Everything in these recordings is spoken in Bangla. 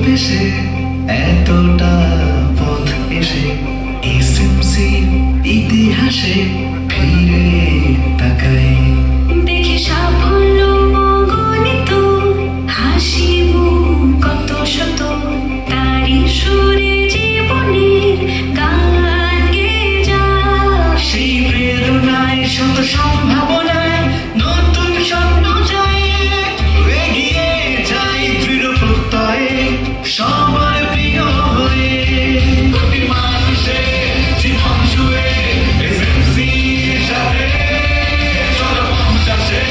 দেশে এতটা পথ এসে এসএমসি ইতিহাসে ফিরে তাকাই, দেখি সাফল্য অগণিত, হাসিব কত শত, তারি সুরে জীবনের গান গেয়ে যায়। সেই প্রেরণায় শত সম্ভাবনায় নতুন স্বপ্ন যায়, এগিয়ে যাই দৃঢ় প্রত্যয়ে সবার প্রিয় হয়ে। কোটি মানুষের জীবন জুড়ে এসএমসির সাথে চলো পঞ্চাশে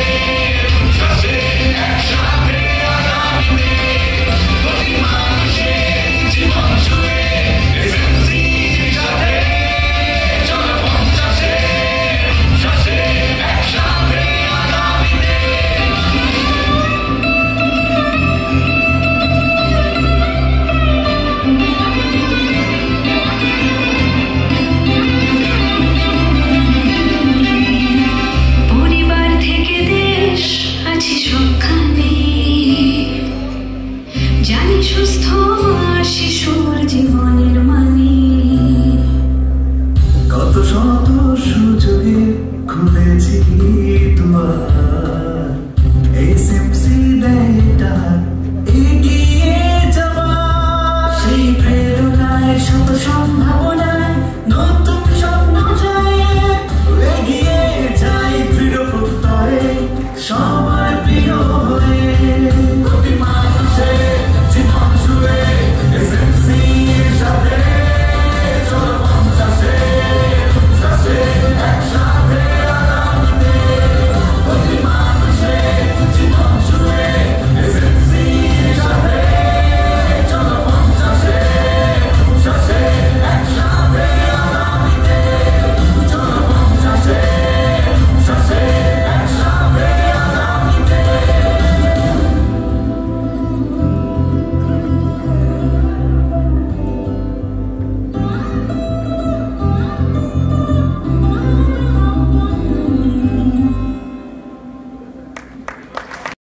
একসাথে আগামীতে। কোটি মানুষের জীবন জুড়ে এসএমসির সাথে চলো পঞ্চাশে একসাথে আগামীতে। পরিবার থেকে দেশ আছি সবখানে, জানি সুস্থ মা শিশুর জীবনের মানে। কত শত সুযোগে খুলেছি দুয়ার,